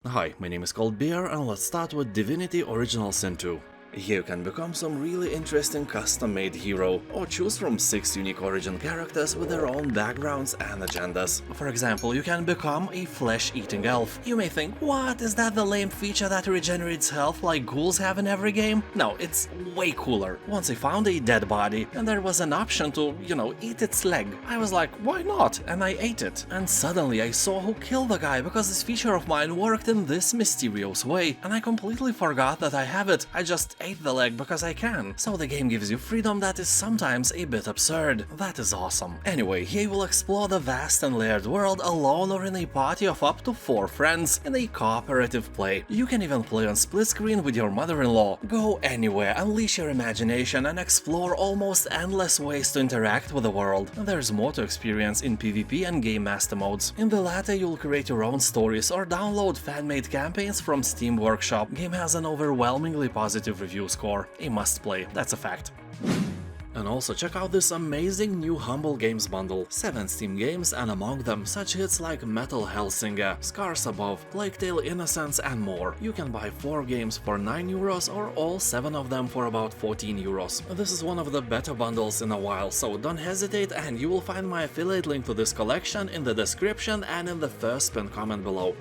Hi, my name is Cold Beer and let's start with Divinity Original Sin 2. Here you can become some really interesting custom-made hero, or choose from 6 unique origin characters with their own backgrounds and agendas. For example, you can become a flesh-eating elf. You may think, what, is that the lame feature that regenerates health like ghouls have in every game? No, it's way cooler. Once I found a dead body, and there was an option to, eat its leg. I was like, why not? And I ate it. And suddenly I saw who killed the guy because this feature of mine worked in this mysterious way, and I completely forgot that I have it. I just ate the leg because I can. So the game gives you freedom that is sometimes a bit absurd. That is awesome. Anyway, here you will explore the vast and layered world alone or in a party of up to 4 friends in a cooperative play. You can even play on split screen with your mother-in-law. Go anywhere, unleash your imagination and explore almost endless ways to interact with the world. There's more to experience in PvP and Game Master modes. In the latter, you'll create your own stories or download fan-made campaigns from Steam Workshop. Game has an overwhelmingly positive review score. A must-play, that's a fact. And also check out this amazing new Humble Games bundle. 7 Steam games, and among them such hits like Metal Hellsinger, Scars Above, Plague Tale Innocence and more. You can buy 4 games for €9 or all 7 of them for about €14. This is one of the better bundles in a while, so don't hesitate, and you will find my affiliate link to this collection in the description and in the first pinned comment below.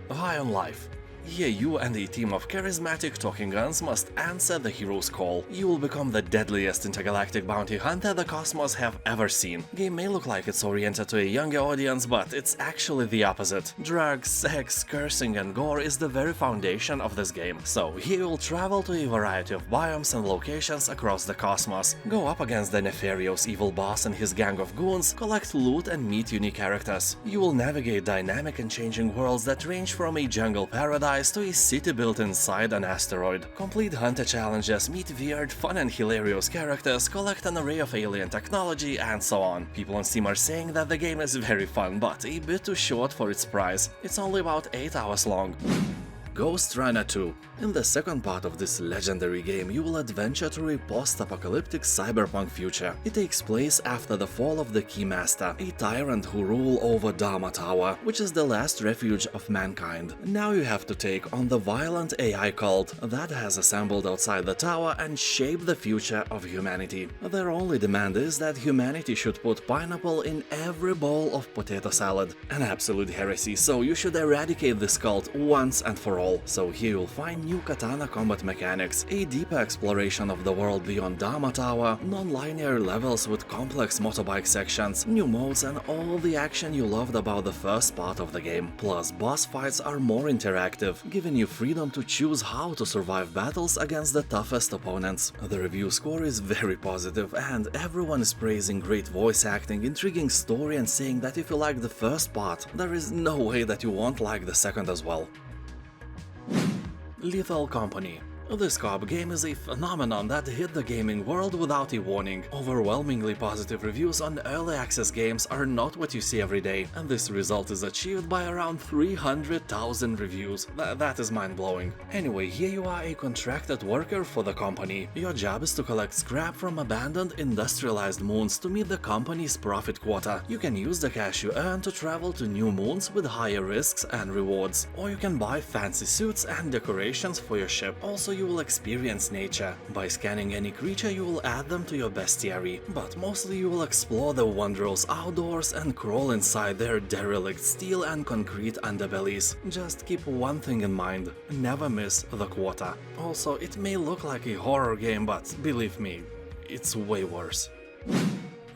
High on life. Here you and a team of charismatic talking guns must answer the hero's call. You will become the deadliest intergalactic bounty hunter the cosmos have ever seen. Game may look like it's oriented to a younger audience, but it's actually the opposite. Drugs, sex, cursing and gore is the very foundation of this game. So here you'll travel to a variety of biomes and locations across the cosmos. Go up against the nefarious evil boss and his gang of goons, collect loot and meet unique characters. You will navigate dynamic and changing worlds that range from a jungle paradise to a city built inside an asteroid. Complete hunter challenges, meet weird, fun and hilarious characters, collect an array of alien technology, and so on. People on Steam are saying that the game is very fun, but a bit too short for its price. It's only about 8 hours long. Ghostrunner 2. In the second part of this legendary game, you will adventure through a post-apocalyptic cyberpunk future. It takes place after the fall of the Keymaster, a tyrant who ruled over Dharma Tower, which is the last refuge of mankind. Now you have to take on the violent AI cult that has assembled outside the tower and shape the future of humanity. Their only demand is that humanity should put pineapple in every bowl of potato salad. An absolute heresy, so you should eradicate this cult once and for all. So here you'll find new katana combat mechanics, a deeper exploration of the world beyond Dharma Tower, non-linear levels with complex motorbike sections, new modes and all the action you loved about the first part of the game. Plus, boss fights are more interactive, giving you freedom to choose how to survive battles against the toughest opponents. The review score is very positive and everyone is praising great voice acting, intriguing story and saying that if you like the first part, there is no way that you won't like the second as well. Lethal Company. This co-op game is a phenomenon that hit the gaming world without a warning. Overwhelmingly positive reviews on early access games are not what you see every day, and this result is achieved by around 300,000 reviews. That is mind-blowing. Anyway, here you are a contracted worker for the company. Your job is to collect scrap from abandoned industrialized moons to meet the company's profit quota. You can use the cash you earn to travel to new moons with higher risks and rewards, or you can buy fancy suits and decorations for your ship. Also, you will experience nature. By scanning any creature, you will add them to your bestiary, but mostly you will explore the wondrous outdoors and crawl inside their derelict steel and concrete underbellies. Just keep one thing in mind, never miss the quota. Also, it may look like a horror game, but believe me, it's way worse.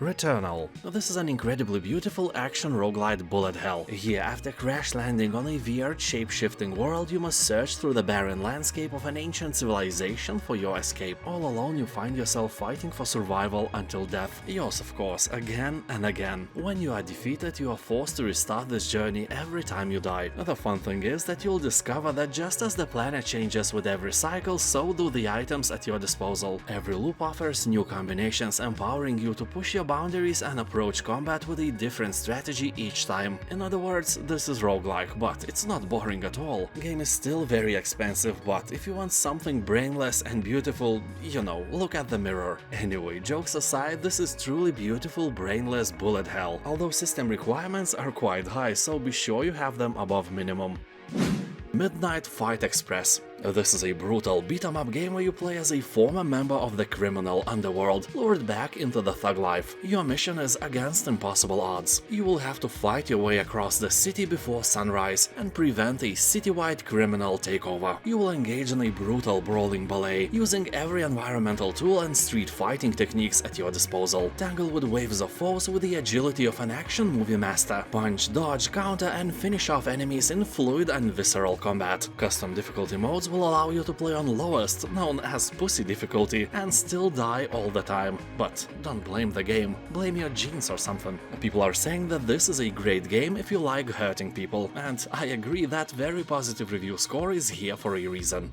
Returnal. This is an incredibly beautiful action roguelite bullet hell. Here, after crash landing on a weird shape-shifting world, you must search through the barren landscape of an ancient civilization for your escape. All alone, you find yourself fighting for survival until death. Yours, of course, again and again. When you are defeated, you are forced to restart this journey every time you die. The fun thing is that you'll discover that just as the planet changes with every cycle, so do the items at your disposal. Every loop offers new combinations, empowering you to push your boundaries and approach combat with a different strategy each time. In other words, this is roguelike, but it's not boring at all. Game is still very expensive, but if you want something brainless and beautiful, look at the mirror. Anyway, jokes aside, this is truly beautiful brainless bullet hell, although system requirements are quite high, so be sure you have them above minimum. Midnight Fight Express. This is a brutal beat-em-up game where you play as a former member of the criminal underworld, lured back into the thug life. Your mission is against impossible odds. You will have to fight your way across the city before sunrise and prevent a citywide criminal takeover. You will engage in a brutal brawling ballet, using every environmental tool and street fighting techniques at your disposal. Tangle with waves of foes with the agility of an action movie master. Punch, dodge, counter and finish off enemies in fluid and visceral combat. Custom difficulty modes will allow you to play on lowest, known as pussy difficulty, and still die all the time. But don't blame the game, blame your genes or something. People are saying that this is a great game if you like hurting people, and I agree that very positive review score is here for a reason.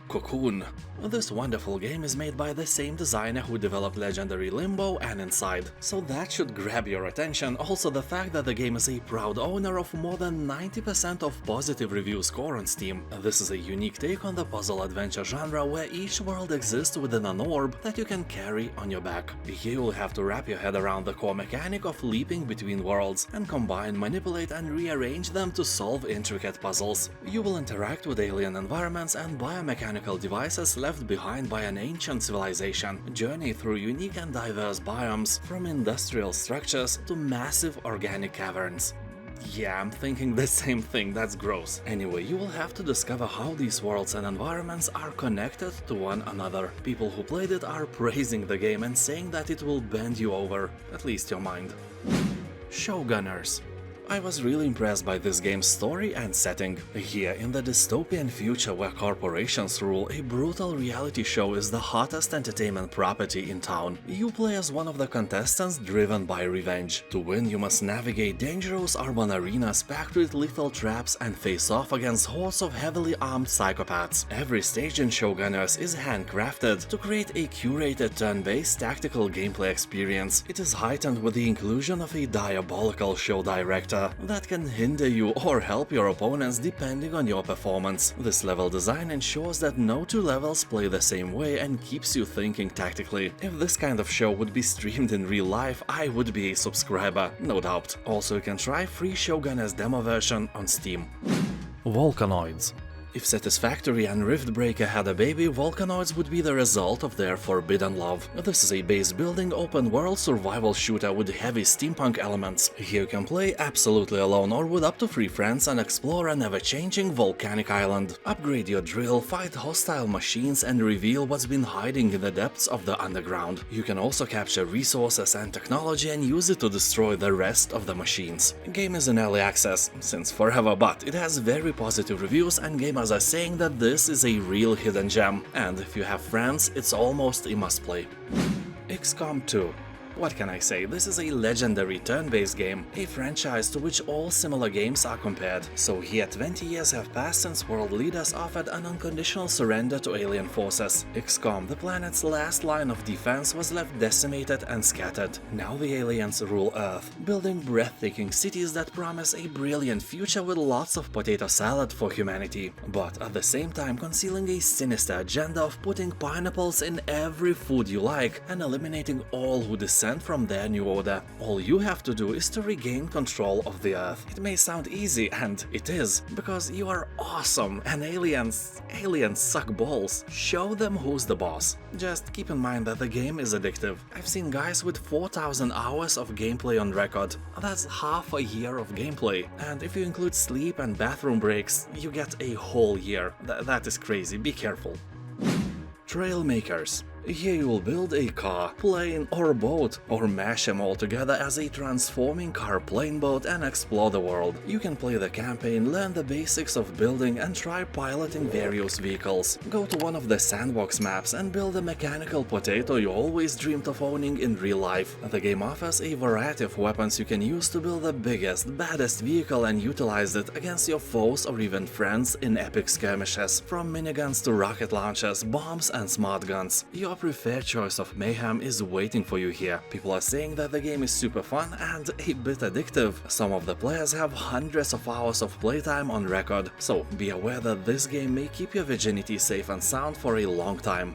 COCOON. This wonderful game is made by the same designer who developed legendary Limbo and Inside, so that should grab your attention. Also the fact that the game is a proud owner of more than 90% of positive review score on Steam. This is a unique take on the puzzle-adventure genre where each world exists within an orb that you can carry on your back. Here you'll have to wrap your head around the core mechanic of leaping between worlds and combine, manipulate and rearrange them to solve intricate puzzles. You will interact with alien environments and biomechanical devices left behind by an ancient civilization, journey through unique and diverse biomes, from industrial structures to massive organic caverns. Yeah, I'm thinking the same thing, that's gross. Anyway, you will have to discover how these worlds and environments are connected to one another. People who played it are praising the game and saying that it will bend you over, at least your mind. Showgunners. I was really impressed by this game's story and setting. Here, in the dystopian future where corporations rule, a brutal reality show is the hottest entertainment property in town. You play as one of the contestants driven by revenge. To win, you must navigate dangerous urban arenas packed with lethal traps and face off against hordes of heavily armed psychopaths. Every stage in Showgunners is handcrafted to create a curated turn-based tactical gameplay experience. It is heightened with the inclusion of a diabolical show director that can hinder you or help your opponents depending on your performance. This level design ensures that no two levels play the same way and keeps you thinking tactically. If this kind of show would be streamed in real life, I would be a subscriber, no doubt. Also, you can try free Showgunners demo version on Steam. Volcanoids. If Satisfactory and Riftbreaker had a baby, Volcanoids would be the result of their forbidden love. This is a base-building, open-world survival shooter with heavy steampunk elements. Here you can play absolutely alone or with up to 3 friends and explore an ever-changing volcanic island. Upgrade your drill, fight hostile machines and reveal what's been hiding in the depths of the underground. You can also capture resources and technology and use it to destroy the rest of the machines. The game is in early access since forever, but it has very positive reviews and gamers are saying that this is a real hidden gem, and if you have friends, it's almost a must-play. XCOM 2. What can I say, this is a legendary turn-based game, a franchise to which all similar games are compared. So here 20 years have passed since world leaders offered an unconditional surrender to alien forces. XCOM, the planet's last line of defense, was left decimated and scattered. Now the aliens rule Earth, building breathtaking cities that promise a brilliant future with lots of potato salad for humanity, but at the same time concealing a sinister agenda of putting pineapples in every food you like and eliminating all who dissent from their new order. All you have to do is to regain control of the Earth. It may sound easy, and it is, because you are awesome and aliens suck balls. Show them who's the boss. Just keep in mind that the game is addictive. I've seen guys with 4,000 hours of gameplay on record. That's half a year of gameplay, and if you include sleep and bathroom breaks, you get a whole year. That is crazy, be careful. Trailmakers. Here you will build a car, plane or boat, or mash them all together as a transforming car, plane, boat and explore the world. You can play the campaign, learn the basics of building and try piloting various vehicles. Go to one of the sandbox maps and build a mechanical potato you always dreamed of owning in real life. The game offers a variety of weapons you can use to build the biggest, baddest vehicle and utilize it against your foes or even friends in epic skirmishes, from miniguns to rocket launchers, bombs and smart guns. Your preferred choice of mayhem is waiting for you here. People are saying that the game is super fun and a bit addictive. Some of the players have hundreds of hours of playtime on record, so be aware that this game may keep your virginity safe and sound for a long time.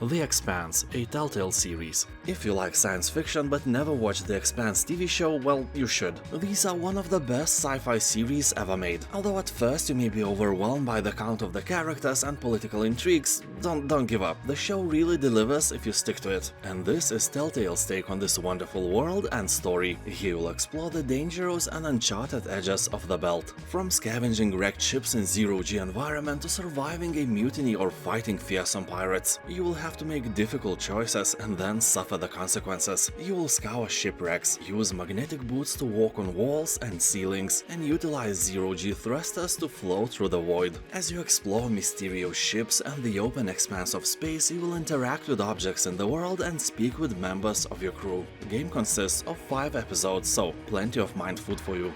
The Expanse, a Telltale series. If you like science fiction but never watched the Expanse TV show, well, you should. These are one of the best sci-fi series ever made. Although at first you may be overwhelmed by the count of the characters and political intrigues, don't give up. The show really delivers if you stick to it. And this is Telltale's take on this wonderful world and story. Here you'll explore the dangerous and uncharted edges of the belt. From scavenging wrecked ships in zero-G environment to surviving a mutiny or fighting fearsome pirates, you will have to make difficult choices and then suffer the consequences. You will scour shipwrecks, use magnetic boots to walk on walls and ceilings, and utilize zero-G thrusters to flow through the void. As you explore mysterious ships and the open expanse of space, you will interact with objects in the world and speak with members of your crew. The game consists of 5 episodes, so plenty of mind food for you.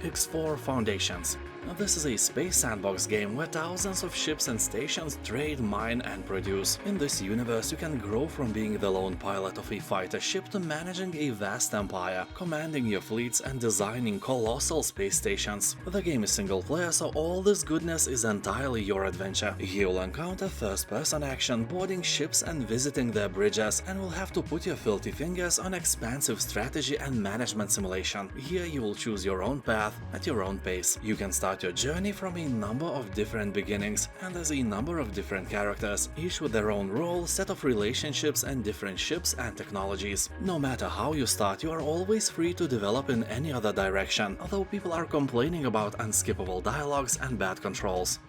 X4 Foundations. This is a space sandbox game where thousands of ships and stations trade, mine and produce. In this universe you can grow from being the lone pilot of a fighter ship to managing a vast empire, commanding your fleets and designing colossal space stations. The game is single player, so all this goodness is entirely your adventure. Here you'll encounter first-person action, boarding ships and visiting their bridges, and will have to put your filthy fingers on expansive strategy and management simulation. Here you will choose your own path at your own pace. You can start your journey from a number of different beginnings, and as a number of different characters, each with their own role, set of relationships and different ships and technologies. No matter how you start, you are always free to develop in any other direction, although people are complaining about unskippable dialogues and bad controls.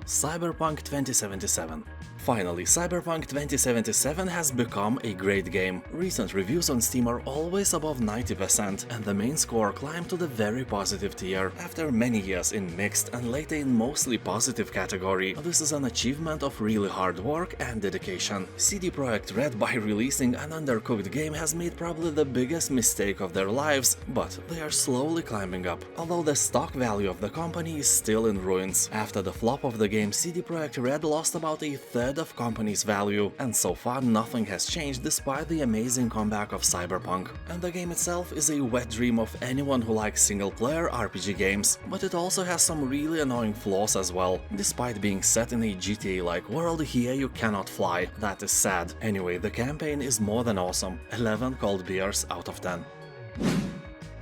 Cyberpunk 2077. Finally, Cyberpunk 2077 has become a great game. Recent reviews on Steam are always above 90%, and the main score climbed to the very positive tier. After many years in mixed and later in mostly positive category, this is an achievement of really hard work and dedication. CD Projekt Red, by releasing an undercooked game, has made probably the biggest mistake of their lives, but they are slowly climbing up. Although the stock value of the company is still in ruins. After the flop of the game, CD Projekt Red lost about a third of company's value, and so far nothing has changed despite the amazing comeback of Cyberpunk. And the game itself is a wet dream of anyone who likes single-player RPG games, but it also has some really annoying flaws as well. Despite being set in a GTA-like world, here you cannot fly. That is sad. Anyway, the campaign is more than awesome. 11 cold beers out of 10.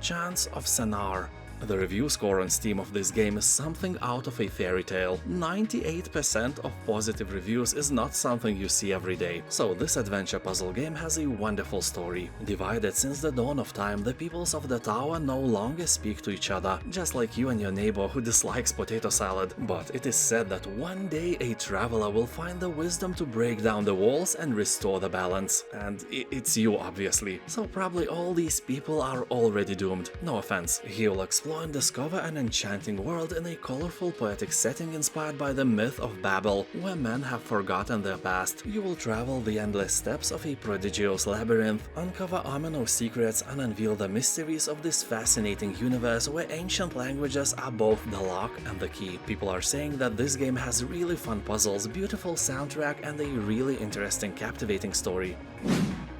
Chants of Sennaar. The review score on Steam of this game is something out of a fairy tale. 98% of positive reviews is not something you see every day. So this adventure puzzle game has a wonderful story. Divided since the dawn of time, the peoples of the tower no longer speak to each other, just like you and your neighbor who dislikes potato salad. But it is said that one day a traveler will find the wisdom to break down the walls and restore the balance. And it's you, obviously. So probably all these people are already doomed. No offense. He'll explore and discover an enchanting world in a colorful poetic setting inspired by the myth of Babel, where men have forgotten their past. You will travel the endless steps of a prodigious labyrinth, uncover ominous secrets and unveil the mysteries of this fascinating universe where ancient languages are both the lock and the key. People are saying that this game has really fun puzzles, beautiful soundtrack and a really interesting, captivating story.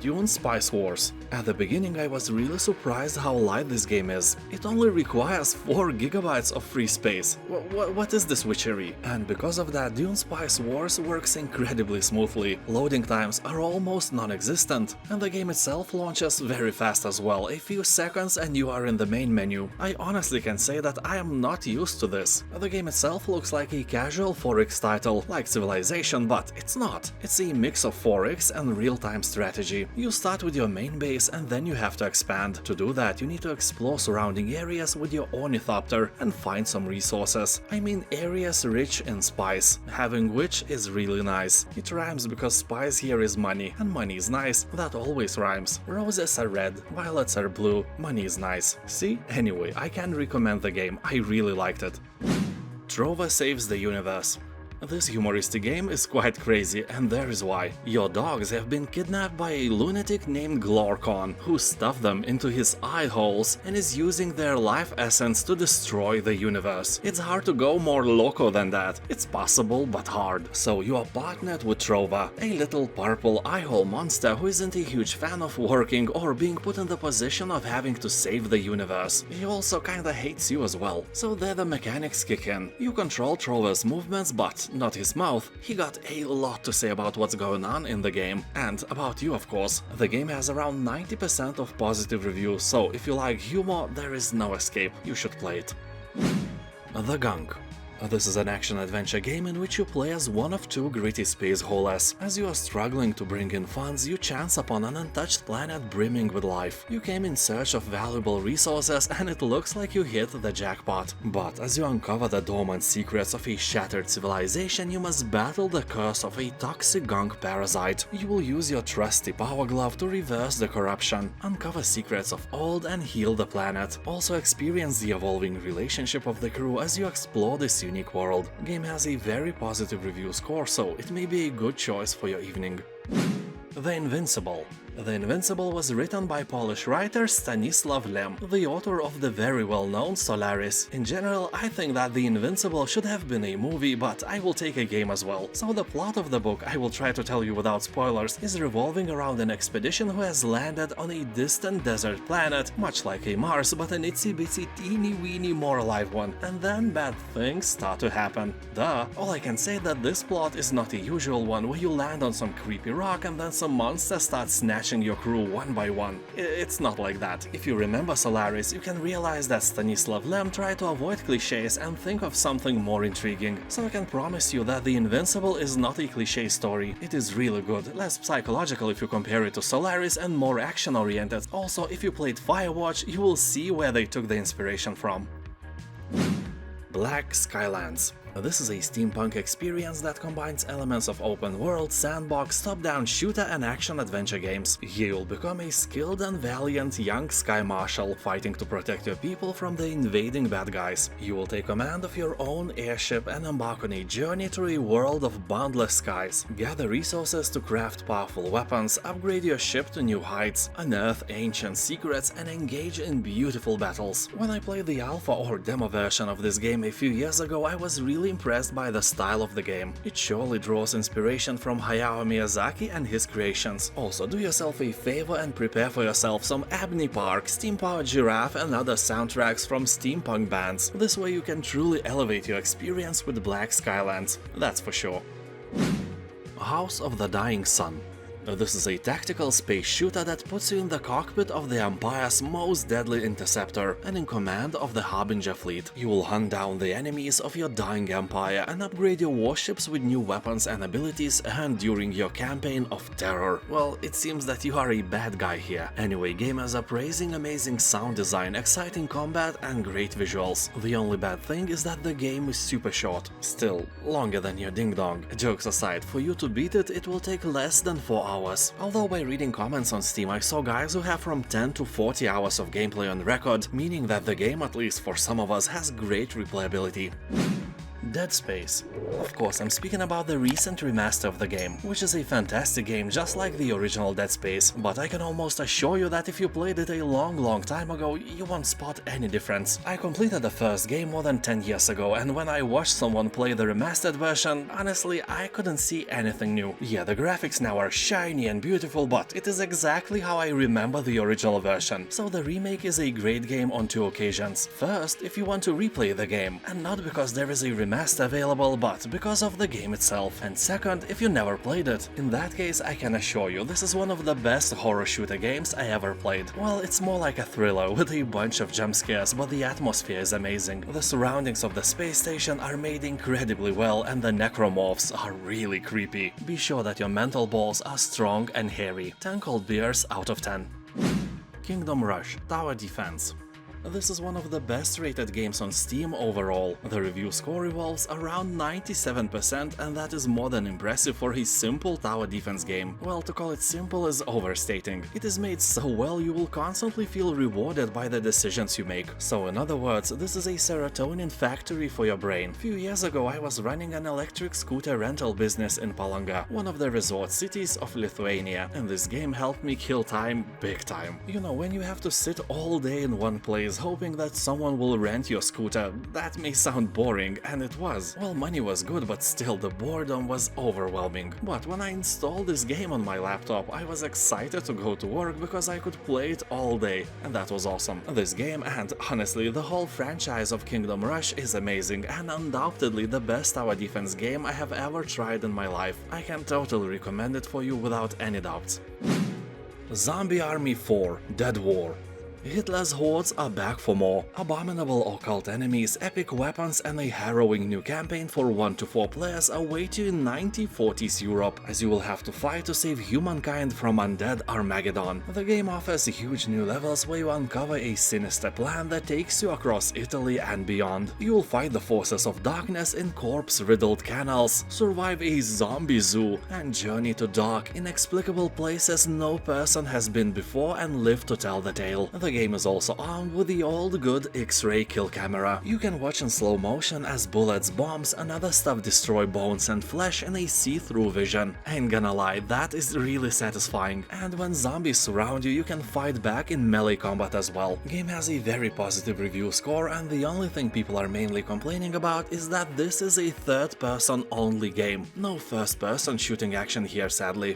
Dune Spice Wars. At the beginning I was really surprised how light this game is. It only requires 4 GB of free space. What is this witchery? And because of that, Dune Spice Wars works incredibly smoothly. Loading times are almost non-existent, and the game itself launches very fast as well. A few seconds and you are in the main menu. I honestly can say that I am not used to this. The game itself looks like a casual 4X title, like Civilization, but it's not. It's a mix of 4X and real-time strategy. You start with your main base and then you have to expand. To do that, you need to explore surrounding areas with your ornithopter and find some resources. I mean areas rich in spice, having which is really nice. It rhymes because spice here is money, and money is nice. That always rhymes. Roses are red, violets are blue, money is nice. See? Anyway, I can recommend the game. I really liked it. Trover saves the universe. This humoristic game is quite crazy, and there is why. Your dogs have been kidnapped by a lunatic named Glorcon, who stuffed them into his eye holes and is using their life essence to destroy the universe. It's hard to go more loco than that. It's possible, but hard. So you are partnered with Trover, a little purple eye-hole monster who isn't a huge fan of working or being put in the position of having to save the universe. He also kinda hates you as well. So there the mechanics kick in. You control Trover's movements, but not his mouth, he got a lot to say about what's going on in the game, and about you of course. The game has around 90% of positive reviews, so if you like humor, there is no escape, you should play it. The Gunk. This is an action-adventure game in which you play as one of two gritty space holes. As you are struggling to bring in funds, you chance upon an untouched planet brimming with life. You came in search of valuable resources and it looks like you hit the jackpot. But as you uncover the dormant secrets of a shattered civilization, you must battle the curse of a toxic gunk parasite. You will use your trusty power glove to reverse the corruption, uncover secrets of old and heal the planet. Also experience the evolving relationship of the crew as you explore this unique world. Game has a very positive review score, so it may be a good choice for your evening. The Invincible. The Invincible was written by Polish writer Stanislav Lem, the author of the very well-known Solaris. In general, I think that The Invincible should have been a movie, but I will take a game as well. So the plot of the book, I will try to tell you without spoilers, is revolving around an expedition who has landed on a distant desert planet, much like a Mars, but an itsy-bitsy teeny-weeny more alive one. And then bad things start to happen. Duh. All I can say that this plot is not a usual one where you land on some creepy rock and then some monsters start snatching your crew one by one. It's not like that. If you remember Solaris, you can realize that Stanislav Lem tried to avoid cliches and think of something more intriguing. So I can promise you that The Invincible is not a cliche story. It is really good, less psychological if you compare it to Solaris and more action-oriented. Also, if you played Firewatch, you will see where they took the inspiration from. Black Skylands. This is a steampunk experience that combines elements of open world, sandbox, top-down shooter and action-adventure games. Here you'll become a skilled and valiant young sky marshal, fighting to protect your people from the invading bad guys. You will take command of your own airship and embark on a journey through a world of boundless skies. Gather resources to craft powerful weapons, upgrade your ship to new heights, unearth ancient secrets and engage in beautiful battles. When I played the alpha or demo version of this game a few years ago, I was really impressed by the style of the game. It surely draws inspiration from Hayao Miyazaki and his creations. Also, do yourself a favor and prepare for yourself some Abney Park, Steam Powered Giraffe and other soundtracks from steampunk bands. This way you can truly elevate your experience with Black Skylands, that's for sure. House of the Dying Sun. This is a tactical space shooter that puts you in the cockpit of the Empire's most deadly interceptor and in command of the Harbinger fleet. You will hunt down the enemies of your dying empire and upgrade your warships with new weapons and abilities earned during your campaign of terror. Well, it seems that you are a bad guy here. Anyway, gamers are praising amazing sound design, exciting combat and great visuals. The only bad thing is that the game is super short. Still, longer than your ding-dong. Jokes aside, for you to beat it, it will take less than 4 hours. Although by reading comments on Steam I saw guys who have from 10 to 40 hours of gameplay on record, meaning that the game, at least for some of us, has great replayability. Dead Space. Of course, I'm speaking about the recent remaster of the game, which is a fantastic game just like the original Dead Space, but I can almost assure you that if you played it a long time ago, you won't spot any difference. I completed the first game more than 10 years ago, and when I watched someone play the remastered version, honestly, I couldn't see anything new. Yeah, the graphics now are shiny and beautiful, but it is exactly how I remember the original version, so the remake is a great game on 2 occasions. First, if you want to replay the game, and not because there is a remaster available, but because of the game itself. And second, if you never played it. In that case, I can assure you this is one of the best horror shooter games I ever played. Well, it's more like a thriller with a bunch of jump scares, but the atmosphere is amazing. The surroundings of the space station are made incredibly well, and the necromorphs are really creepy. Be sure that your mental balls are strong and hairy. 10 cold beers out of 10. Kingdom Rush Tower Defense. This is one of the best rated games on Steam overall. The review score revolves around 97%, and that is more than impressive for a simple tower defense game. Well, to call it simple is overstating. It is made so well you will constantly feel rewarded by the decisions you make. So in other words, this is a serotonin factory for your brain. A few years ago I was running an electric scooter rental business in Palanga, one of the resort cities of Lithuania, and this game helped me kill time big time. You know, when you have to sit all day in one place, is hoping that someone will rent your scooter. That may sound boring, and it was. Well, money was good, but still the boredom was overwhelming. But when I installed this game on my laptop, I was excited to go to work because I could play it all day, and that was awesome. This game, and honestly the whole franchise of Kingdom Rush, is amazing and undoubtedly the best tower defense game I have ever tried in my life. I can totally recommend it for you without any doubts. Zombie Army 4: Dead War. Hitler's hordes are back for more. Abominable occult enemies, epic weapons, and a harrowing new campaign for 1 to 4 players await you in 1940s Europe, as you will have to fight to save humankind from undead Armageddon. The game offers huge new levels where you uncover a sinister plan that takes you across Italy and beyond. You will fight the forces of darkness in corpse-riddled canals, survive a zombie zoo, and journey to dark, inexplicable places no person has been before and live to tell the tale. The game is also armed with the old good X-ray kill camera. You can watch in slow motion as bullets, bombs, and other stuff destroy bones and flesh in a see-through vision. I ain't gonna lie, that is really satisfying. And when zombies surround you, you can fight back in melee combat as well. Game has a very positive review score, and the only thing people are mainly complaining about is that this is a third-person only game. No first-person shooting action here, sadly.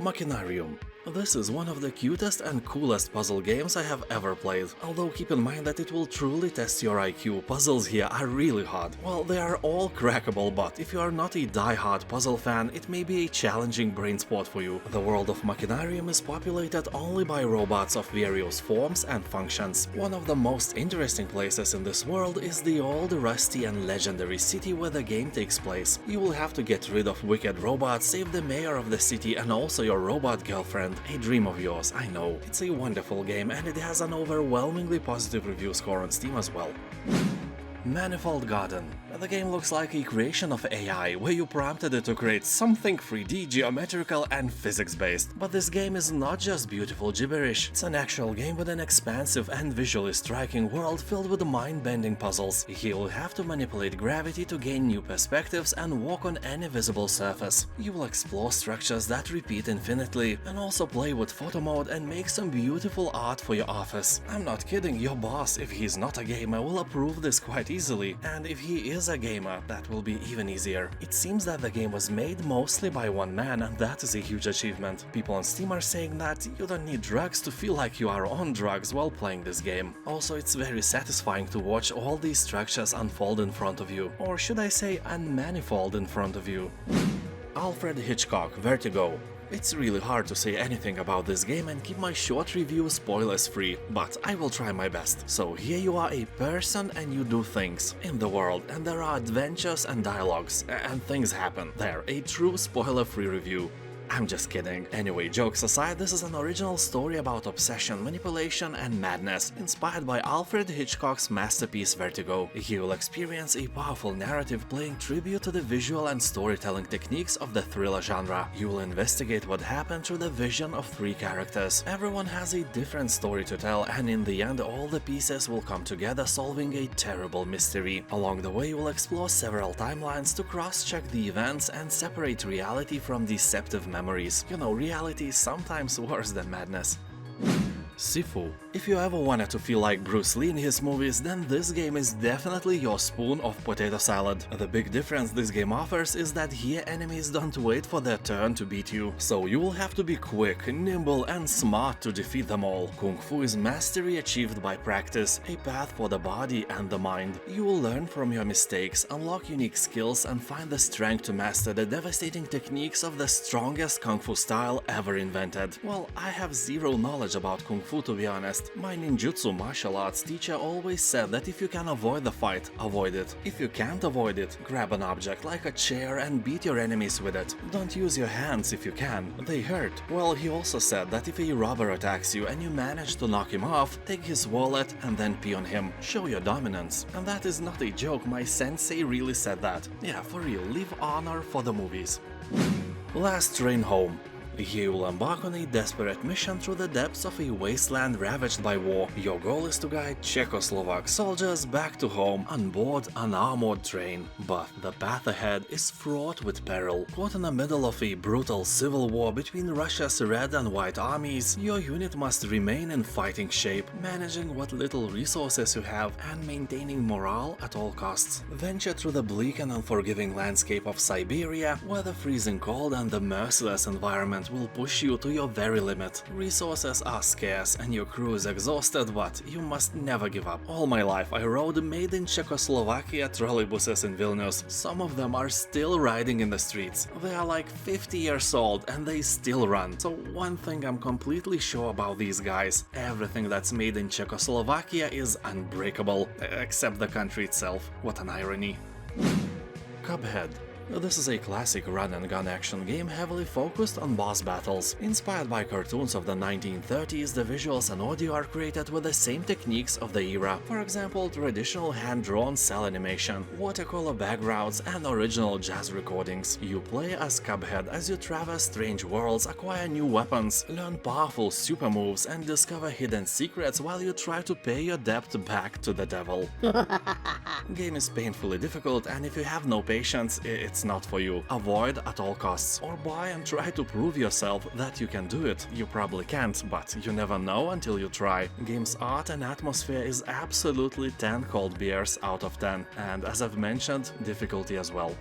Machinarium. This is one of the cutest and coolest puzzle games I have ever played, although keep in mind that it will truly test your IQ. Puzzles here are really hard. Well, they are all crackable, but if you are not a die-hard puzzle fan, it may be a challenging brain sport for you. The world of Machinarium is populated only by robots of various forms and functions. One of the most interesting places in this world is the old, rusty and legendary city where the game takes place. You will have to get rid of wicked robots, save the mayor of the city and also your robot girlfriend. A dream of yours, I know. It's a wonderful game and it has an overwhelmingly positive review score on Steam as well. Manifold Garden. The game looks like a creation of AI, where you prompted it to create something 3D, geometrical and physics-based. But this game is not just beautiful gibberish, it's an actual game with an expansive and visually striking world filled with mind-bending puzzles. You will have to manipulate gravity to gain new perspectives and walk on any visible surface. You will explore structures that repeat infinitely, and also play with photo mode and make some beautiful art for your office. I'm not kidding, your boss, if he's not a gamer, will approve this quite easily, and if he is a gamer, that will be even easier. It seems that the game was made mostly by one man, and that is a huge achievement. People on Steam are saying that you don't need drugs to feel like you are on drugs while playing this game. Also, it's very satisfying to watch all these structures unfold in front of you, or should I say unmanifold in front of you. Alfred Hitchcock, Vertigo. It's really hard to say anything about this game and keep my short review spoilers free, but I will try my best. So here you are a person and you do things in the world, and there are adventures and dialogues, and things happen. There, a true spoiler-free review. I'm just kidding. Anyway, jokes aside, this is an original story about obsession, manipulation and madness, inspired by Alfred Hitchcock's masterpiece Vertigo. You will experience a powerful narrative paying tribute to the visual and storytelling techniques of the thriller genre. You will investigate what happened through the vision of 3 characters. Everyone has a different story to tell, and in the end all the pieces will come together solving a terrible mystery. Along the way you will explore several timelines to cross-check the events and separate reality from deceptive memories. You know, reality is sometimes worse than madness. Sifu. If you ever wanted to feel like Bruce Lee in his movies, then this game is definitely your spoon of potato salad. The big difference this game offers is that here enemies don't wait for their turn to beat you, so you will have to be quick, nimble and smart to defeat them all. Kung Fu is mastery achieved by practice, a path for the body and the mind. You will learn from your mistakes, unlock unique skills and find the strength to master the devastating techniques of the strongest Kung Fu style ever invented. Well, I have zero knowledge about Kung Fu, to be honest. My ninjutsu martial arts teacher always said that if you can avoid the fight, avoid it. If you can't avoid it, grab an object like a chair and beat your enemies with it. Don't use your hands if you can, they hurt. Well, he also said that if a robber attacks you and you manage to knock him off, take his wallet and then pee on him. Show your dominance. And that is not a joke, my sensei really said that. Yeah, for real, leave honor for the movies. Last Train Home. Here you'll embark on a desperate mission through the depths of a wasteland ravaged by war. Your goal is to guide Czechoslovak soldiers back to home on board an armored train. But the path ahead is fraught with peril. Caught in the middle of a brutal civil war between Russia's red and white armies, your unit must remain in fighting shape, managing what little resources you have and maintaining morale at all costs. Venture through the bleak and unforgiving landscape of Siberia, where the freezing cold and the merciless environment will push you to your very limit. Resources are scarce and your crew is exhausted, but you must never give up. All my life I rode made in Czechoslovakia trolleybuses in Vilnius. Some of them are still riding in the streets. They are like 50 years old and they still run. So one thing I'm completely sure about these guys: everything that's made in Czechoslovakia is unbreakable, except the country itself. What an irony. Cuphead. This is a classic run-and-gun action game heavily focused on boss battles. Inspired by cartoons of the 1930s, the visuals and audio are created with the same techniques of the era. For example, traditional hand-drawn cell animation, watercolor backgrounds, and original jazz recordings. You play as Cuphead as you traverse strange worlds, acquire new weapons, learn powerful super moves, and discover hidden secrets while you try to pay your debt back to the devil. Game is painfully difficult, and if you have no patience, it's not for you. Avoid at all costs, or buy and try to prove yourself that you can do it. You probably can't, but you never know until you try. Game's art and atmosphere is absolutely 10 cold beers out of 10, and as I've mentioned, difficulty as well.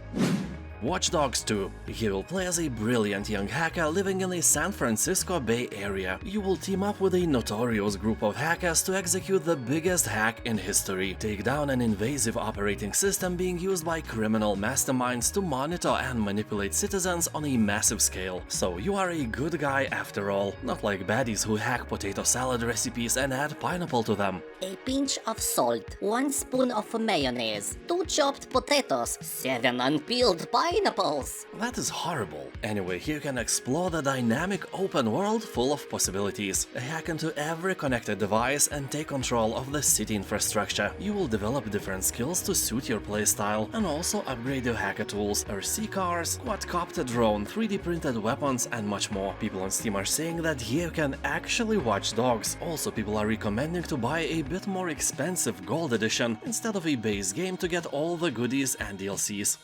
Watch Dogs 2. Here you'll play as a brilliant young hacker living in the San Francisco Bay Area. You will team up with a notorious group of hackers to execute the biggest hack in history. Take down an invasive operating system being used by criminal masterminds to monitor and manipulate citizens on a massive scale. So you are a good guy after all, not like baddies who hack potato salad recipes and add pineapple to them. A pinch of salt, 1 spoon of mayonnaise, 2 chopped potatoes, 7 unpeeled pineapples. That is horrible. Anyway, here you can explore the dynamic open world full of possibilities. Hack into every connected device and take control of the city infrastructure. You will develop different skills to suit your playstyle and also upgrade your hacker tools, RC cars, quadcopter drone, 3D printed weapons, and much more. People on Steam are saying that here you can actually watch dogs. Also, people are recommending to buy a bit more expensive gold edition instead of a base game to get all the goodies and DLCs.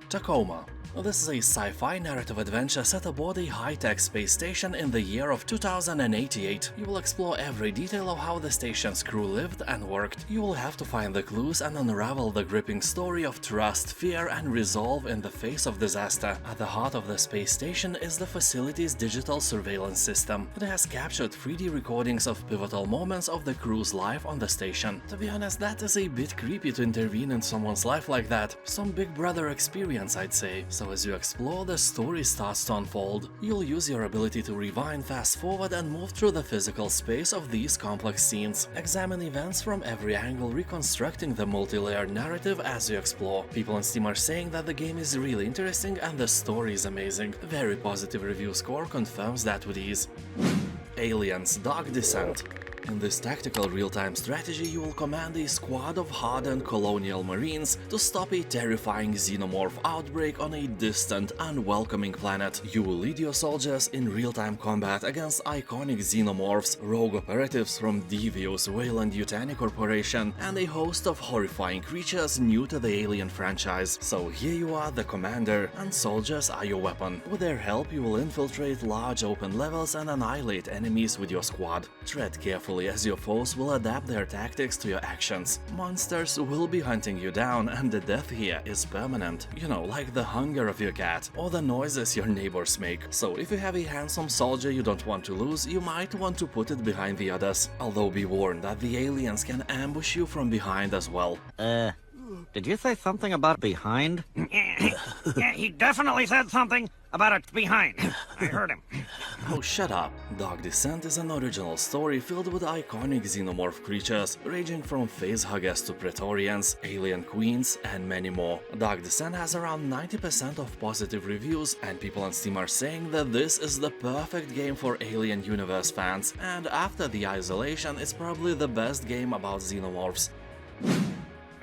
Tacoma. This is a sci-fi narrative adventure set aboard a high-tech space station in the year of 2088. You will explore every detail of how the station's crew lived and worked. You will have to find the clues and unravel the gripping story of trust, fear, and resolve in the face of disaster. At the heart of the space station is the facility's digital surveillance system. It has captured 3D recordings of pivotal moments of the crew's life on the station. To be honest, that is a bit creepy to intervene in someone's life like that. Some Big Brother experience, I'd say. So as you explore, the story starts to unfold. You'll use your ability to rewind, fast forward, and move through the physical space of these complex scenes. Examine events from every angle, reconstructing the multi-layered narrative as you explore. People on Steam are saying that the game is really interesting and the story is amazing. Very positive review score confirms that with ease. Aliens: Dark Descent. In this tactical real-time strategy, you will command a squad of hardened colonial marines to stop a terrifying xenomorph outbreak on a distant, unwelcoming planet. You will lead your soldiers in real-time combat against iconic xenomorphs, rogue operatives from devious Weyland-Yutani Corporation, and a host of horrifying creatures new to the Alien franchise. So here you are, the commander, and soldiers are your weapon. With their help, you will infiltrate large open levels and annihilate enemies with your squad. Tread carefully as your foes will adapt their tactics to your actions. Monsters will be hunting you down, and the death here is permanent. You know, like the hunger of your cat, or the noises your neighbors make. So if you have a handsome soldier you don't want to lose, you might want to put it behind the others. Although be warned that the aliens can ambush you from behind as well. Did you say something about behind? Yeah, he definitely said something about it behind. I heard him. Oh, shut up. Dark Descent is an original story filled with iconic xenomorph creatures, ranging from facehuggers to Praetorians, alien queens, and many more. Dark Descent has around 90% of positive reviews, and people on Steam are saying that this is the perfect game for Alien Universe fans, and after the isolation, it's probably the best game about xenomorphs.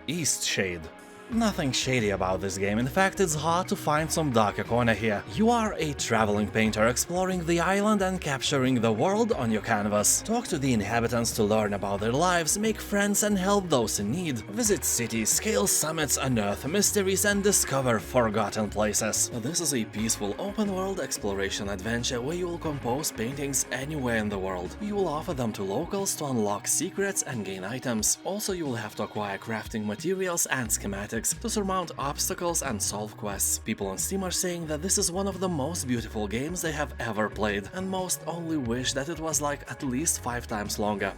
Eastshade. Nothing shady about this game, in fact it's hard to find some darker corner here. You are a traveling painter exploring the island and capturing the world on your canvas. Talk to the inhabitants to learn about their lives, make friends and help those in need. Visit cities, scale summits, unearth mysteries and discover forgotten places. This is a peaceful open-world exploration adventure where you will compose paintings anywhere in the world. You will offer them to locals to unlock secrets and gain items. Also, you will have to acquire crafting materials and schematics to surmount obstacles and solve quests. People on Steam are saying that this is one of the most beautiful games they have ever played, and most only wish that it was like at least 5 times longer.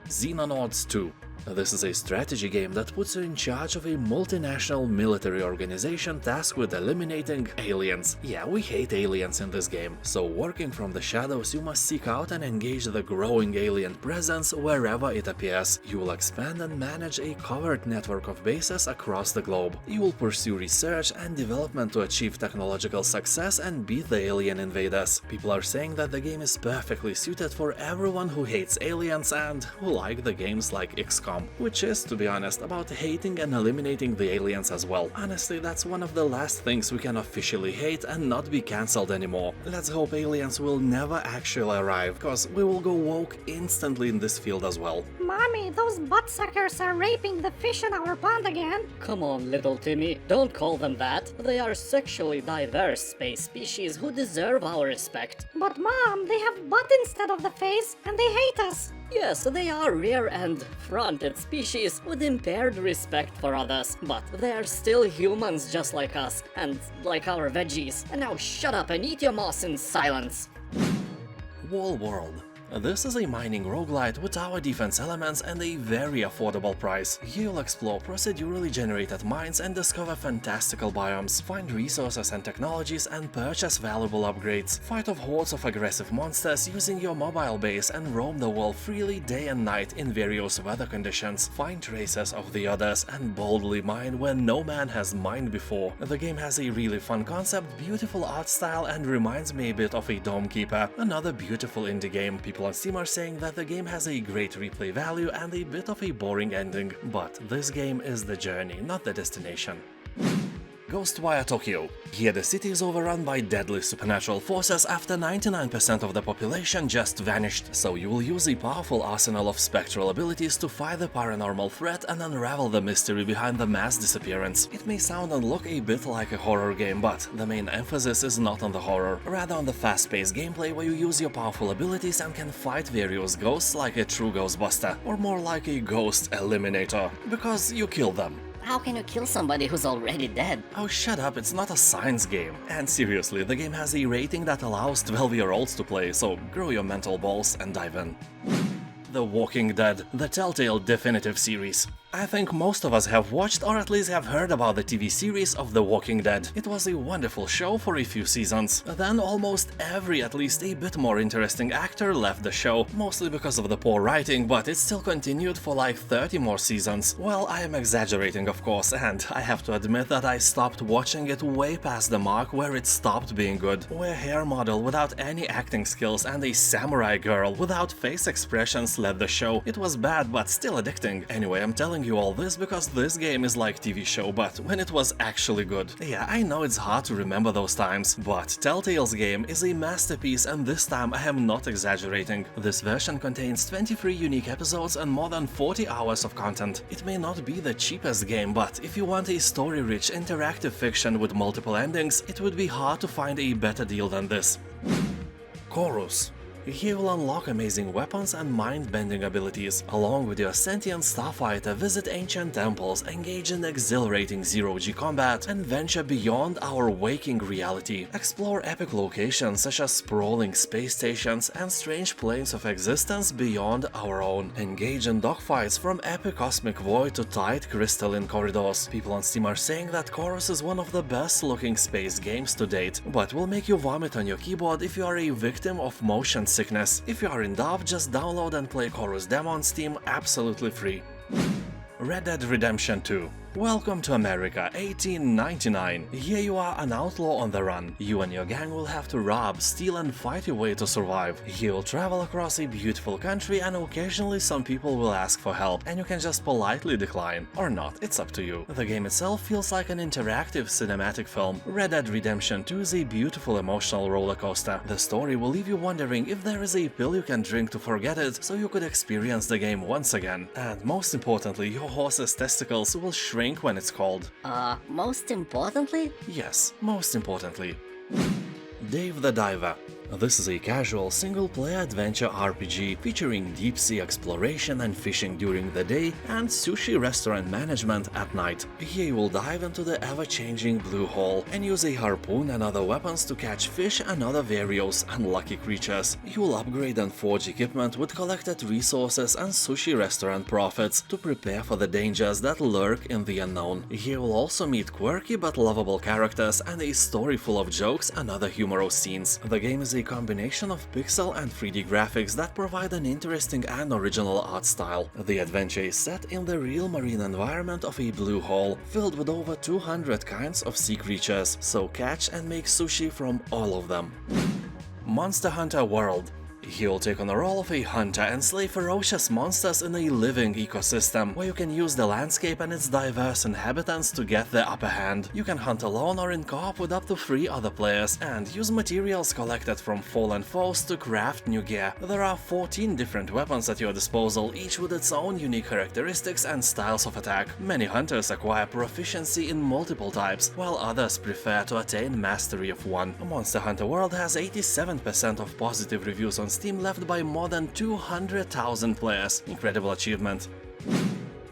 Xenonauts 2. This is a strategy game that puts you in charge of a multinational military organization tasked with eliminating aliens. Yeah, we hate aliens in this game. So working from the shadows, you must seek out and engage the growing alien presence wherever it appears. You will expand and manage a covert network of bases across the globe. You will pursue research and development to achieve technological success and beat the alien invaders. People are saying that the game is perfectly suited for everyone who hates aliens and who like the games like XCOM. Which is, to be honest, about hating and eliminating the aliens as well. Honestly, that's one of the last things we can officially hate and not be cancelled anymore. Let's hope aliens will never actually arrive, cause we will go woke instantly in this field as well. Mommy, those buttsuckers are raping the fish in our pond again. Come on, little Timmy, don't call them that. They are sexually diverse space species who deserve our respect. But Mom, they have butt instead of the face, and they hate us. Yes, they are rear and fronted species with impaired respect for others, but they are still humans just like us, and like our veggies. And now shut up and eat your moss in silence. Wall World. This is a mining roguelite with tower defense elements and a very affordable price. Here you'll explore procedurally generated mines and discover fantastical biomes, find resources and technologies and purchase valuable upgrades, fight off hordes of aggressive monsters using your mobile base and roam the world freely day and night in various weather conditions, find traces of the others and boldly mine where no man has mined before. The game has a really fun concept, beautiful art style and reminds me a bit of a Dome Keeper, another beautiful indie game. People on Steam are saying that the game has a great replay value and a bit of a boring ending, but this game is the journey, not the destination. Ghostwire Tokyo. Here the city is overrun by deadly supernatural forces after 99% of the population just vanished, so you will use a powerful arsenal of spectral abilities to fight the paranormal threat and unravel the mystery behind the mass disappearance. It may sound and look a bit like a horror game, but the main emphasis is not on the horror, rather on the fast-paced gameplay where you use your powerful abilities and can fight various ghosts like a true Ghostbuster, or more like a Ghost Eliminator, because you kill them. How can you kill somebody who's already dead? Oh, shut up, it's not a science game. And seriously, the game has a rating that allows 12-year-olds to play, so grow your mental balls and dive in. The Walking Dead, the Telltale Definitive Series. I think most of us have watched or at least have heard about the TV series of The Walking Dead. It was a wonderful show for a few seasons. Then almost every at least a bit more interesting actor left the show, mostly because of the poor writing, but it still continued for like 30 more seasons. Well, I am exaggerating of course, and I have to admit that I stopped watching it way past the mark where it stopped being good. Where a hair model without any acting skills and a samurai girl without face expressions led the show. It was bad but still addicting. Anyway, I'm telling you all this because this game is like TV show, but when it was actually good. Yeah, I know it's hard to remember those times, but Telltale's game is a masterpiece, and this time I am not exaggerating. This version contains 23 unique episodes and more than 40 hours of content. It may not be the cheapest game, but if you want a story-rich interactive fiction with multiple endings, it would be hard to find a better deal than this. Chorus. Here you'll unlock amazing weapons and mind-bending abilities. Along with your sentient starfighter, visit ancient temples, engage in exhilarating zero-G combat, and venture beyond our waking reality. Explore epic locations such as sprawling space stations and strange planes of existence beyond our own. Engage in dogfights from epic cosmic void to tight crystalline corridors. People on Steam are saying that Chorus is one of the best-looking space games to date, but will make you vomit on your keyboard if you are a victim of motion sickness. If you are in doubt, just download and play Chorus demo on Steam absolutely free. Red Dead Redemption 2. Welcome to America, 1899. Here you are an outlaw on the run. You and your gang will have to rob, steal and fight your way to survive. You'll travel across a beautiful country and occasionally some people will ask for help and you can just politely decline. Or not, it's up to you. The game itself feels like an interactive cinematic film. Red Dead Redemption 2 is a beautiful emotional roller coaster. The story will leave you wondering if there is a pill you can drink to forget it so you could experience the game once again. And most importantly, your horse's testicles will shrink when it's cold. Most importantly? Yes, most importantly. Dave the Diver. This is a casual single-player adventure RPG featuring deep-sea exploration and fishing during the day and sushi restaurant management at night. Here you will dive into the ever-changing blue hole and use a harpoon and other weapons to catch fish and other various unlucky creatures. You will upgrade and forge equipment with collected resources and sushi restaurant profits to prepare for the dangers that lurk in the unknown. Here you will also meet quirky but lovable characters and a story full of jokes and other humorous scenes. The game is a combination of pixel and 3D graphics that provide an interesting and original art style. The adventure is set in the real marine environment of a blue hole, filled with over 200 kinds of sea creatures, so catch and make sushi from all of them. Monster Hunter World. You'll take on the role of a hunter and slay ferocious monsters in a living ecosystem, where you can use the landscape and its diverse inhabitants to get the upper hand. You can hunt alone or in co-op with up to 3 other players, and use materials collected from fallen foes to craft new gear. There are 14 different weapons at your disposal, each with its own unique characteristics and styles of attack. Many hunters acquire proficiency in multiple types, while others prefer to attain mastery of one. Monster Hunter World has 87% of positive reviews on Steam, left by more than 200,000 players. Incredible achievement.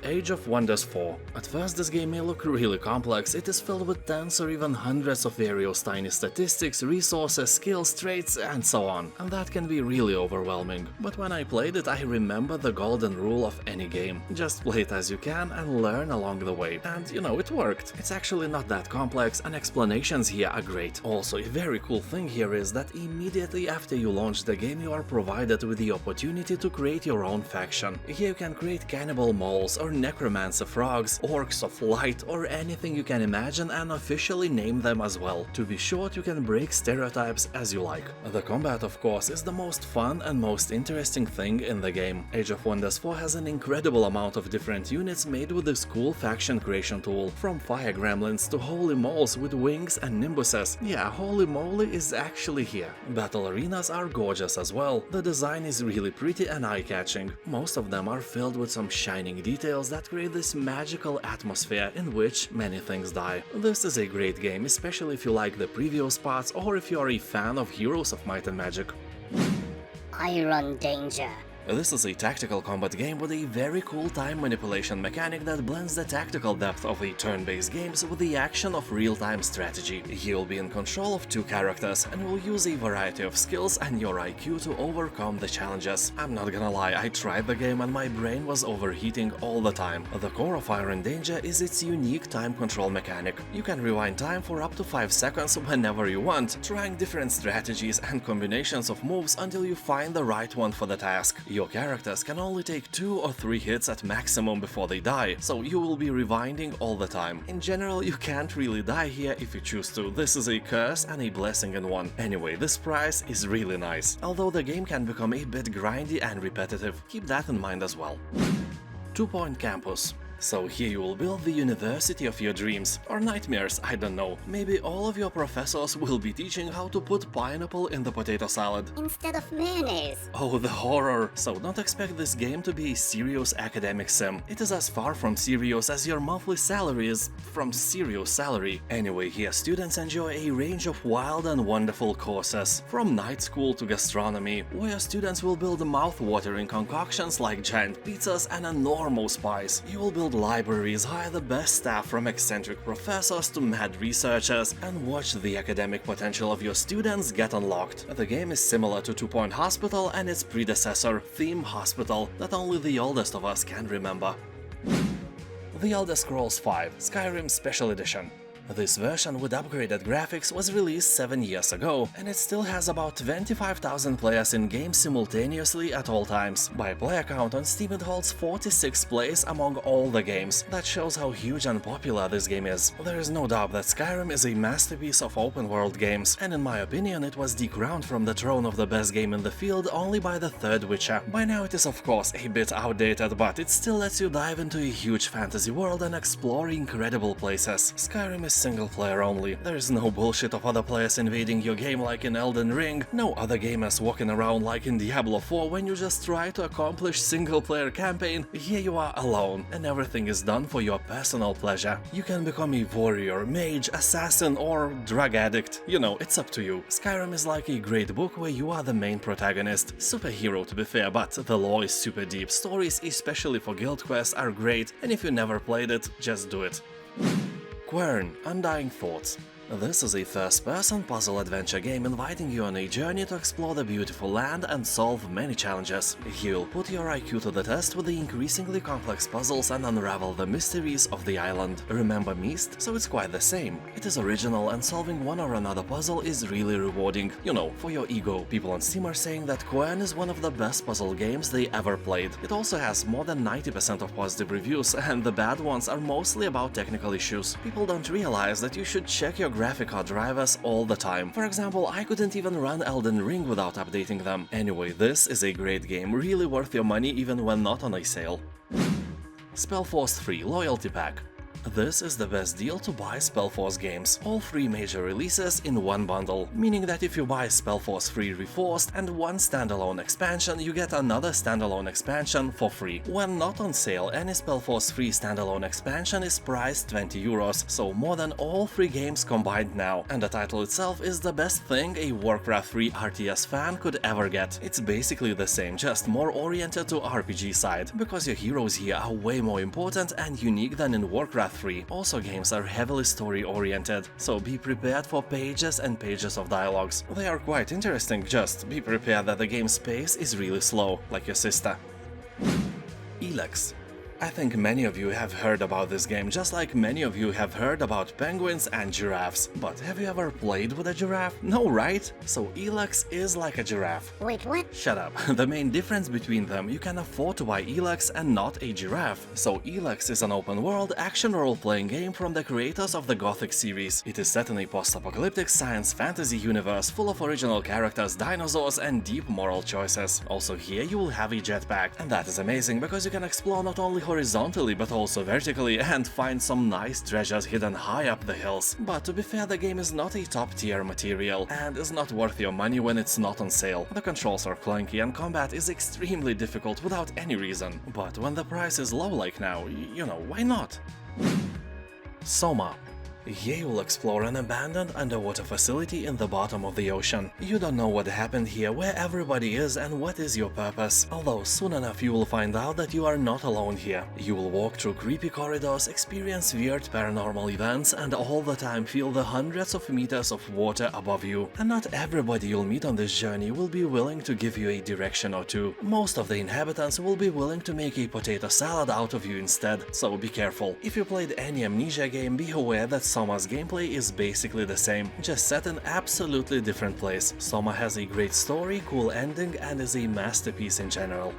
Age of Wonders 4. At first this game may look really complex. It is filled with tens or even hundreds of various tiny statistics, resources, skills, traits and so on. And that can be really overwhelming. But when I played it, I remember the golden rule of any game. Just play it as you can and learn along the way. And you know, it worked. It's actually not that complex and explanations here are great. Also, a very cool thing here is that immediately after you launch the game you are provided with the opportunity to create your own faction. Here you can create cannibal moles or necromancer frogs, orcs of light or anything you can imagine and officially name them as well. To be short, you can break stereotypes as you like. The combat, of course, is the most fun and most interesting thing in the game. Age of Wonders 4 has an incredible amount of different units made with this cool faction creation tool, from fire gremlins to holy moles with wings and nimbuses. Yeah, holy moly is actually here. Battle arenas are gorgeous as well. The design is really pretty and eye-catching. Most of them are filled with some shining details that create this magical atmosphere in which many things die. This is a great game, especially if you like the previous parts or if you are a fan of Heroes of Might and Magic. Iron Danger. This is a tactical combat game with a very cool time manipulation mechanic that blends the tactical depth of the turn-based games with the action of real-time strategy. You'll be in control of 2 characters and will use a variety of skills and your IQ to overcome the challenges. I'm not gonna lie, I tried the game and my brain was overheating all the time. The core of Iron Danger is its unique time control mechanic. You can rewind time for up to 5 seconds whenever you want, trying different strategies and combinations of moves until you find the right one for the task. Your characters can only take 2 or 3 hits at maximum before they die, so you will be rewinding all the time. In general, you can't really die here if you choose to. This is a curse and a blessing in one. Anyway, this price is really nice, although the game can become a bit grindy and repetitive. Keep that in mind as well. 2 Point Campus. So here you will build the university of your dreams, or nightmares, I don't know. Maybe all of your professors will be teaching how to put pineapple in the potato salad. Instead of mayonnaise. Oh, the horror! So don't expect this game to be a serious academic sim. It is as far from serious as your monthly salary is from serious salary. Anyway, here students enjoy a range of wild and wonderful courses, from night school to gastronomy, where students will build mouth-watering concoctions like giant pizzas and enormous pies. You will build libraries, hire the best staff from eccentric professors to mad researchers, and watch the academic potential of your students get unlocked. The game is similar to 2 Point Hospital and its predecessor, Theme Hospital, that only the oldest of us can remember. The Elder Scrolls V Skyrim Special Edition. This version with upgraded graphics was released 7 years ago, and it still has about 25,000 players in-game simultaneously at all times. By player count on Steam it holds 46 plays among all the games. That shows how huge and popular this game is. There is no doubt that Skyrim is a masterpiece of open-world games, and in my opinion it was decrowned from the throne of the best game in the field only by the third Witcher. By now it is of course a bit outdated, but it still lets you dive into a huge fantasy world and explore incredible places. Skyrim is single player only. There is no bullshit of other players invading your game like in Elden Ring, no other gamers walking around like in Diablo 4 when you just try to accomplish single player campaign. Here you are alone, and everything is done for your personal pleasure. You can become a warrior, mage, assassin or drug addict. You know, it's up to you. Skyrim is like a great book where you are the main protagonist. Superhero to be fair, but the lore is super deep. Stories, especially for guild quests, are great, and if you never played it, just do it. Quern, Undying Thoughts. This is a first-person puzzle-adventure game inviting you on a journey to explore the beautiful land and solve many challenges. You'll put your IQ to the test with the increasingly complex puzzles and unravel the mysteries of the island. Remember Myst? So it's quite the same. It is original, and solving one or another puzzle is really rewarding. You know, for your ego. People on Steam are saying that Quern is one of the best puzzle games they ever played. It also has more than 90% of positive reviews, and the bad ones are mostly about technical issues. People don't realize that you should check your graphic card drivers all the time. For example, I couldn't even run Elden Ring without updating them. Anyway, this is a great game, really worth your money even when not on a sale. SpellForce 3 Loyalty Pack. This is the best deal to buy SpellForce games. All 3 major releases in one bundle, meaning that if you buy SpellForce 3 Reforced and one standalone expansion, you get another standalone expansion for free. When not on sale, any SpellForce 3 standalone expansion is priced €20, so more than all 3 games combined now. And the title itself is the best thing a Warcraft 3 RTS fan could ever get. It's basically the same, just more oriented to RPG side, because your heroes here are way more important and unique than in Warcraft 3. Also, games are heavily story-oriented, so be prepared for pages and pages of dialogues. They are quite interesting, just be prepared that the game's pace is really slow, like your sister. Elex. I think many of you have heard about this game, just like many of you have heard about penguins and giraffes. But have you ever played with a giraffe? No, right? So Elex is like a giraffe. Wait, what? Shut up. The main difference between them, you can afford to buy Elex and not a giraffe. So Elex is an open-world action role-playing game from the creators of the Gothic series. It is set in a post-apocalyptic science fantasy universe full of original characters, dinosaurs and deep moral choices. Also here you will have a jetpack, and that is amazing because you can explore not only horizontally but also vertically and find some nice treasures hidden high up the hills. But to be fair, the game is not a top-tier material and is not worth your money when it's not on sale. The controls are clunky and combat is extremely difficult without any reason. But when the price is low like now, you know, why not? Soma. Here you will explore an abandoned underwater facility in the bottom of the ocean. You don't know what happened here, where everybody is and what is your purpose. Although soon enough you will find out that you are not alone here. You will walk through creepy corridors, experience weird paranormal events and all the time feel the hundreds of meters of water above you. And not everybody you'll meet on this journey will be willing to give you a direction or two. Most of the inhabitants will be willing to make a potato salad out of you instead, so be careful. If you played any Amnesia game, be aware that Soma's gameplay is basically the same, just set in absolutely different place. Soma has a great story, cool ending and is a masterpiece in general.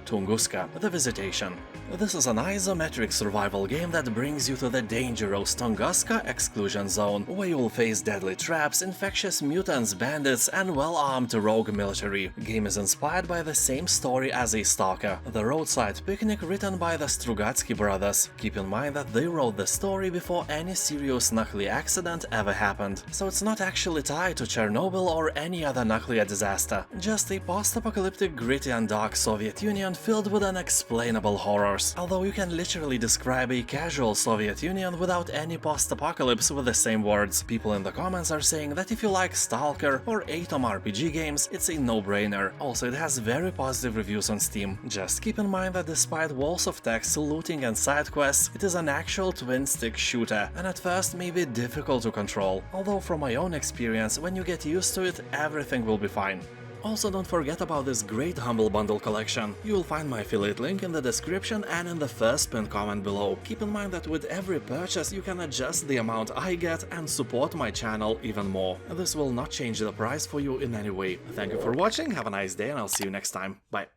Tunguska, The Visitation. This is an isometric survival game that brings you to the dangerous Tunguska exclusion zone, where you'll face deadly traps, infectious mutants, bandits, and well-armed rogue military. Game is inspired by the same story as a Stalker, the roadside picnic written by the Strugatsky brothers. Keep in mind that they wrote the story before any serious nuclear accident ever happened, so it's not actually tied to Chernobyl or any other nuclear disaster, just a post-apocalyptic gritty and dark Soviet Union filled with unexplainable horrors. Although you can literally describe a casual Soviet Union without any post-apocalypse with the same words. People in the comments are saying that if you like Stalker or Atom RPG games, it's a no-brainer. Also, it has very positive reviews on Steam. Just keep in mind that despite walls of text, looting and side quests, it is an actual twin-stick shooter, and at first may be difficult to control. Although from my own experience, when you get used to it, everything will be fine. Also, don't forget about this great Humble Bundle collection. You'll find my affiliate link in the description and in the first pinned comment below. Keep in mind that with every purchase you can adjust the amount I get and support my channel even more. This will not change the price for you in any way. Thank you for watching, have a nice day, and I'll see you next time. Bye.